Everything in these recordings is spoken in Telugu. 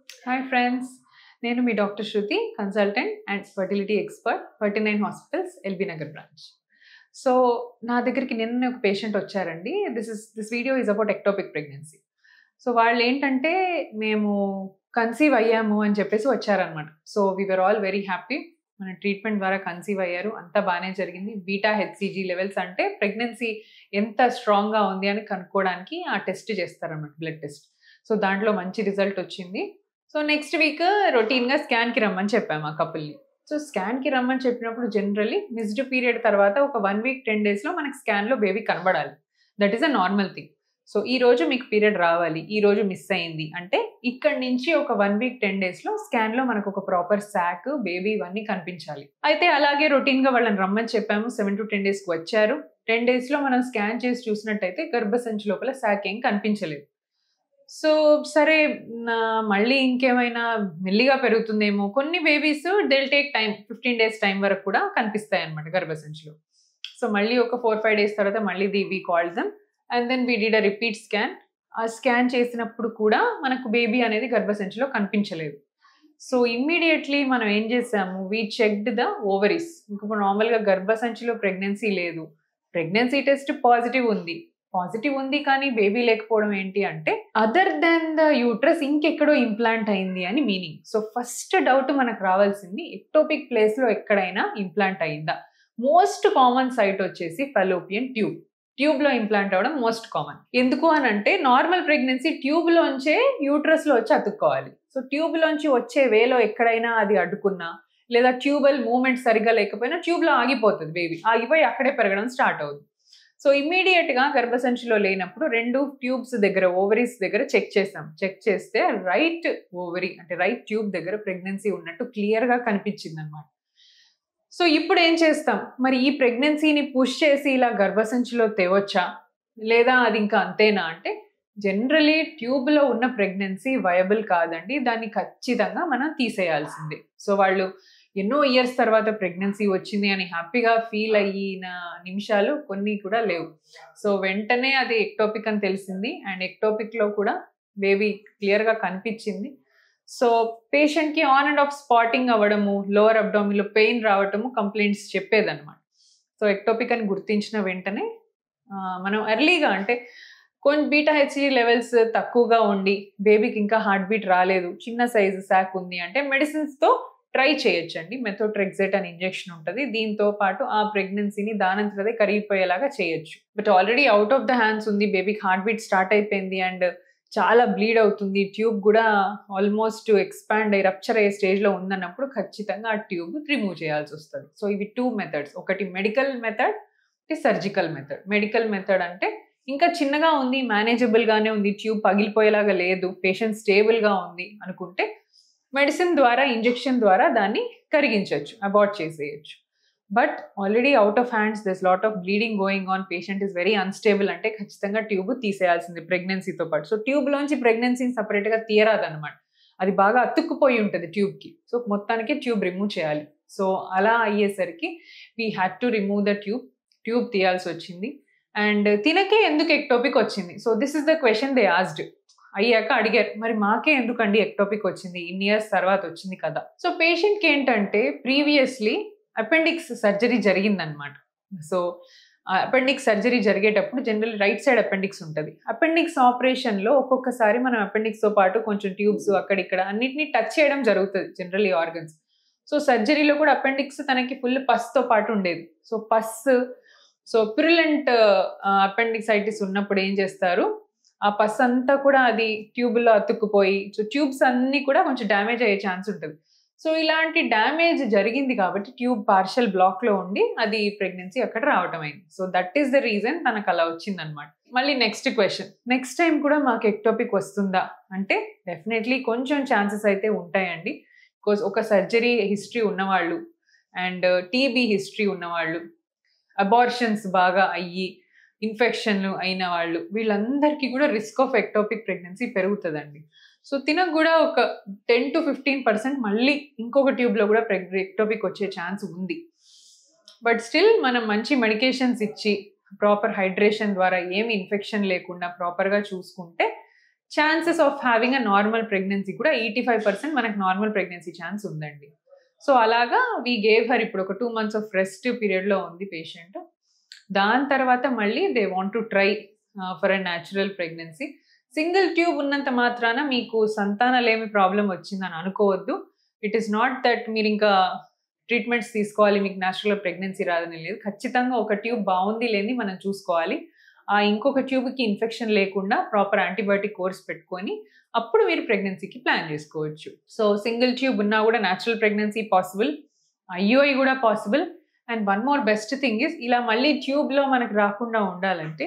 Hi friends, నేను మీ doctor Shruti, consultant and fertility expert, 39 hospitals, LB Nagar branch. So నా దగ్గరికి నిన్న ఒక పేషెంట్ వచ్చారండి. This video is about ectopic pregnancy. So వాళ్ళు ఏంటంటే మేము కన్సీవ్ అయ్యాము అని చెప్పేసి వచ్చారనమాట. So we are all very. Happy treatment ద్వారా కన్సీవ్ అయ్యారు, అంతా బాగానే జరిగింది. బీటా హెచ్సిజీ లెవెల్స్ అంటే ప్రెగ్నెన్సీ ఎంత స్ట్రాంగ్గా ఉంది అని కనుక్కోవడానికి ఆ టెస్ట్ చేస్తారన్నమాట, బ్లడ్ టెస్ట్. సో దాంట్లో మంచి రిజల్ట్ వచ్చింది. సో నెక్స్ట్ వీక్ రొటీన్గా స్కాన్కి రమ్మని చెప్పాము ఆ కపుల్ని. సో స్కాన్కి రమ్మని చెప్పినప్పుడు జనరల్లీ మిస్డ్ పీరియడ్ తర్వాత ఒక 1 వీక్ 10 డేస్లో మనకి స్కాన్లో బేబీ కనబడాలి. That is a normal thing. So ఈ రోజు మీకు పీరియడ్ రావాలి, ఈ రోజు మిస్ అయింది అంటే ఇక్కడి నుంచి ఒక 1 వీక్ 10 డేస్లో స్కాన్లో మనకు ఒక ప్రాపర్ శాక్, బేబీ ఇవన్నీ కనిపించాలి. అయితే అలాగే రొటీన్గా వాళ్ళని రమ్మని చెప్పాము. 7 to 10 డేస్కి వచ్చారు. 10 డేస్లో మనం స్కాన్ చేసి చూసినట్టయితే గర్భసంచి లోపల శాక్ ఏం కనిపించలేదు. సో సరే, మళ్ళీ ఇంకేమైనా మెల్లిగా పెరుగుతుందేమో. కొన్ని babies will take time, 15 days time వరకు కూడా కనిపిస్తాయి అనమాట గర్భసంచిలో. సో మళ్ళీ ఒక 4-5 డేస్ తర్వాత మళ్ళీ we called them and then we did a repeat scan. ఆ స్కాన్ చేసినప్పుడు కూడా మనకు బేబీ అనేది గర్భసంచిలో కనిపించలేదు. సో ఇమ్మీడియట్లీ మనం ఏం చేసాము, వీ చెక్డ్ ద ఓవరీస్. ఇంకొక నార్మల్గా గర్భసంచిలో ప్రెగ్నెన్సీ లేదు, ప్రెగ్నెన్సీ టెస్ట్ పాజిటివ్ ఉంది కానీ బేబీ లేకపోవడం ఏంటి అంటే అదర్ దెన్ ద యూట్రస్ ఇంకెక్కడో ఇంప్లాంట్ అయింది అని మీనింగ్. సో ఫస్ట్ డౌట్ మనకు రావాల్సింది, ఎక్టోపిక్ ప్లేస్లో ఎక్కడైనా ఇంప్లాంట్ అయిందా. మోస్ట్ కామన్ సైట్ వచ్చేసి ఫెలోపియన్ ట్యూబ్లో ఇంప్లాంట్ అవ్వడం మోస్ట్ కామన్. ఎందుకు అని అంటే నార్మల్ ప్రెగ్నెన్సీ ట్యూబ్లోంచే యూట్రస్లో వచ్చి అతుక్కోవాలి. సో ట్యూబ్లోంచి వచ్చే వేలో ఎక్కడైనా అది అడ్డుకున్నా లేదా ట్యూబల్ మూవ్మెంట్ సరిగ్గా లేకపోయినా ట్యూబ్లో ఆగిపోతుంది, బేబీ ఆగిపోయి అక్కడే పెరగడం స్టార్ట్ అవుతుంది. సో ఇమ్మీడియట్గా గర్భసంచిలో లేనప్పుడు 2 ట్యూబ్స్ దగ్గర, ఓవరీస్ దగ్గర చెక్ చేస్తే రైట్ ఓవరీ అంటే రైట్ ట్యూబ్ దగ్గర ప్రెగ్నెన్సీ ఉన్నట్టు క్లియర్గా కనిపించింది అనమాట. సో ఇప్పుడు ఏం చేస్తాం మరి, ఈ ప్రెగ్నెన్సీని పుష్ చేసి ఇలా గర్భసంచిలో తేవచ్చా లేదా అది ఇంకా అంతేనా అంటే జనరలీ ట్యూబ్లో ఉన్న ప్రెగ్నెన్సీ వయబుల్ కాదండి, దాన్ని ఖచ్చితంగా మనం తీసేయాల్సిందే. సో వాళ్ళు ఎన్నో ఇయర్స్ తర్వాత ప్రెగ్నెన్సీ వచ్చింది అని హ్యాపీగా ఫీల్ అయిన నిమిషాలు కొన్ని కూడా లేవు. సో వెంటనే అది ఎక్టోపిక్ అని తెలిసింది అండ్ ఎక్టోపిక్లో కూడా బేబీ క్లియర్గా కనిపించింది. సో పేషెంట్కి ఆన్ అండ్ ఆఫ్ స్పాటింగ్ అవ్వడము, లోవర్ అబ్డామిన్లో పెయిన్ రావటము కంప్లైంట్స్ చెప్పేదన్నమాట. సో ఎక్టోపిక్ అని గుర్తించిన వెంటనే మనం ఎర్లీగా అంటే కొంచెం బీటా హెచ్సిజీ లెవెల్స్ తక్కువగా ఉండి బేబీకి ఇంకా హార్ట్ బీట్ రాలేదు, చిన్న సైజు శాక్ ఉంది అంటే మెడిసిన్స్తో ట్రై చేయొచ్చండి. మెథోట్రెక్సేట్ అని ఇంజెక్షన్ ఉంటుంది, దీంతో పాటు ఆ ప్రెగ్నెన్సీని దానంతరదే కరిగిపోయేలాగా చేయొచ్చు. But already out of the hands ఉంది, బేబీకి హార్ట్ బీట్ స్టార్ట్ అయిపోయింది అండ్ చాలా బ్లీడ్ అవుతుంది, ట్యూబ్ కూడా ఆల్మోస్ట్ ఎక్స్పాండ్ అయ్యి రప్చర్ అయ్యే స్టేజ్లో ఉందన్నప్పుడు ఖచ్చితంగా ఆ ట్యూబ్ రిమూవ్ చేయాల్సి వస్తుంది. సో ఇవి 2 మెథడ్స్, ఒకటి మెడికల్ మెథడ్, ఒకటి సర్జికల్ మెథడ్. మెడికల్ మెథడ్ అంటే ఇంకా చిన్నగా ఉంది, మేనేజబుల్గానే ఉంది, ట్యూబ్ పగిలిపోయేలాగా లేదు, పేషెంట్ స్టేబుల్గా ఉంది అనుకుంటే మెడిసిన్ ద్వారా, ఇంజెక్షన్ ద్వారా దాన్ని కరిగించవచ్చు, అబార్ట్ చేసేయచ్చు. But already out of hands, this lot of bleeding going on, patient is very unstable అంటే ఖచ్చితంగా ట్యూబ్ తీసేయాల్సింది ప్రెగ్నెన్సీతో పాటు. సో ట్యూబ్లోంచి ప్రెగ్నెన్సీని సపరేట్గా తీయరాదన్నమాట, అది బాగా అతుక్కుపోయి ఉంటుంది ట్యూబ్కి. సో మొత్తానికి ట్యూబ్ రిమూవ్ చేయాలి. సో అలా అయ్యేసరికి we had to remove the tube తీయాల్సి వచ్చింది. అండ్ తినకే ఎందుకు ఎక్టోపిక్ వచ్చింది, so this is the question they asked. అయ్యాక అడిగారు, మరి మాకే ఎందుకండి ఎక్టోపిక్ వచ్చింది, ఇన్ని ఇయర్స్ తర్వాత వచ్చింది కదా. సో పేషెంట్కి ఏంటంటే ప్రీవియస్లీ అపెండిక్స్ సర్జరీ జరిగిందనమాట. సో అపెండిక్స్ సర్జరీ జరిగేటప్పుడు జనరల్ రైట్ సైడ్ అపెండిక్స్ ఉంటుంది. అపెండిక్స్ ఆపరేషన్లో ఒక్కొక్కసారి మనం అపెండిక్స్తో పాటు కొంచెం ట్యూబ్స్ అక్కడిక్కడ అన్నిటినీ టచ్ చేయడం జరుగుతుంది జనరల్ ఆర్గన్స్. సో సర్జరీలో కూడా అపెండిక్స్ తనకి ఫుల్ పస్తో పాటు ఉండేది. సో ప్రిలెంట్ అపెండిక్సైటిస్ ఉన్నప్పుడు ఏం చేస్తారు, ఆ పస్ అంతా కూడా అది ట్యూబ్లో అతుక్కుపోయి సో ట్యూబ్స్ అన్నీ కూడా కొంచెం డ్యామేజ్ అయ్యే ఛాన్స్ ఉంటుంది. సో ఇలాంటి డ్యామేజ్ జరిగింది కాబట్టి ట్యూబ్ పార్షల్ బ్లాక్లో ఉండి అది ప్రెగ్నెన్సీ అక్కడ రావటం అయింది. So that is the reason తనకు అలా వచ్చిందనమాట. మళ్ళీ నెక్స్ట్ క్వశ్చన్, నెక్స్ట్ టైం కూడా మాకు ఎక్టోపిక్ వస్తుందా అంటే డెఫినెట్లీ కొంచెం ఛాన్సెస్ అయితే ఉంటాయండి. బికాజ్ ఒక సర్జరీ హిస్టరీ ఉన్నవాళ్ళు అండ్ టీబీ హిస్టరీ ఉన్నవాళ్ళు, అబార్షన్స్ బాగా అయ్యి ఇన్ఫెక్షన్లు అయిన వాళ్ళు, వీళ్ళందరికీ కూడా రిస్క్ ఆఫ్ ఎక్టోపిక్ ప్రెగ్నెన్సీ పెరుగుతుందండి. సో తినకు కూడా ఒక 10 to 15% మళ్ళీ ఇంకొక ట్యూబ్లో కూడా ఎక్టోపిక్ వచ్చే ఛాన్స్ ఉంది. బట్ స్టిల్ మనం మంచి మెడికేషన్స్ ఇచ్చి ప్రాపర్ హైడ్రేషన్ ద్వారా ఏమి ఇన్ఫెక్షన్ లేకుండా ప్రాపర్గా చూసుకుంటే chances of having a normal pregnancy కూడా 85% మనకు నార్మల్ ప్రెగ్నెన్సీ ఛాన్స్ ఉందండి. సో అలాగా వీ గేవ్ హర్ ఇప్పుడు ఒక 2 months ఆఫ్ రెస్ట్ పీరియడ్లో ఉంది పేషెంట్. దాని తర్వాత మళ్ళీ they want to try for a natural pregnancy. Single tube ఉన్నంత మాత్రాన మీకు సంతానలేమి ప్రాబ్లం వచ్చిందని అనుకోవద్దు. ఇట్ ఈస్ నాట్ దట్ మీరు ఇంకా ట్రీట్మెంట్స్ తీసుకోవాలి, మీకు న్యాచురల్ ప్రెగ్నెన్సీ రాదని లేదు. ఖచ్చితంగా ఒక ట్యూబ్ బాగుంది లేని మనం చూసుకోవాలి. ఇంకొక ట్యూబ్కి ఇన్ఫెక్షన్ లేకుండా ప్రాపర్ యాంటీబయాటిక్ కోర్స్ పెట్టుకొని అప్పుడు మీరు ప్రెగ్నెన్సీకి ప్లాన్ చేసుకోవచ్చు. సో సింగిల్ ట్యూబ్ ఉన్నా కూడా న్యాచురల్ ప్రెగ్నెన్సీ పాసిబుల్, ఐయుఐ కూడా possible. And one more best thing is, ఇలా మళ్ళీ ట్యూబ్లో మనకు రాకుండా ఉండాలంటే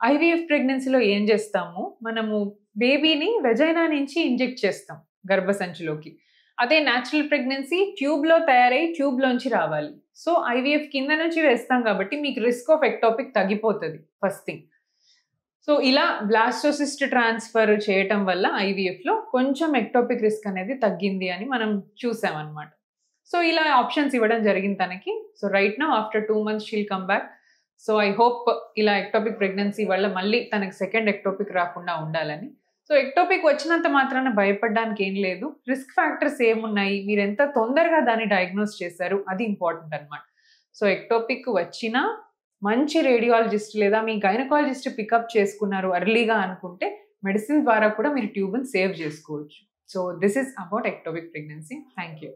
ఐవీఎఫ్ ప్రెగ్నెన్సీలో ఏం చేస్తాము, మనము బేబీని వెజైనా నుంచి ఇంజెక్ట్ చేస్తాం గర్భసంచిలోకి. అదే న్యాచురల్ ప్రెగ్నెన్సీ ట్యూబ్లో తయారై ట్యూబ్లోంచి రావాలి. సో ఐవీఎఫ్ కింద నుంచి వేస్తాం కాబట్టి మీకు రిస్క్ ఆఫ్ ఎక్టోపిక్ తగ్గిపోతుంది ఫస్ట్ థింగ్. సో ఇలా బ్లాస్టోసిస్ట్ ట్రాన్స్ఫర్ చేయటం వల్ల ఐవీఎఫ్లో కొంచెం ఎక్టోపిక్ రిస్క్ అనేది తగ్గింది అని మనం చూసామన్నమాట. సో ఇలా ఆప్షన్స్ ఇవ్వడం జరిగింది తనకి. So right now after 2 months she'll come back. So I hope ఇలా ఎక్టోపిక్ ప్రెగ్నెన్సీ వల్ల మళ్ళీ తనకి సెకండ్ ఎక్టోపిక్ రాకుండా ఉండాలని. సో ఎక్టోపిక్ వచ్చినంత మాత్రాన భయపడడానికి ఏం లేదు. రిస్క్ ఫ్యాక్టర్స్ ఏమున్నాయి, మీరు ఎంత తొందరగా దాన్ని డయాగ్నోస్ చేశారు, అది ఇంపార్టెంట్ అనమాట. సో ఎక్టోపిక్ వచ్చినా మంచి రేడియాలజిస్ట్ లేదా మీ గైనకాలజిస్ట్ పికప్ చేసుకున్నారు అర్లీగా అనుకుంటే మెడిసిన్ ద్వారా కూడా మీరు ట్యూబ్ని సేవ్ చేసుకోవచ్చు. So this is about ectopic pregnancy. Thank you.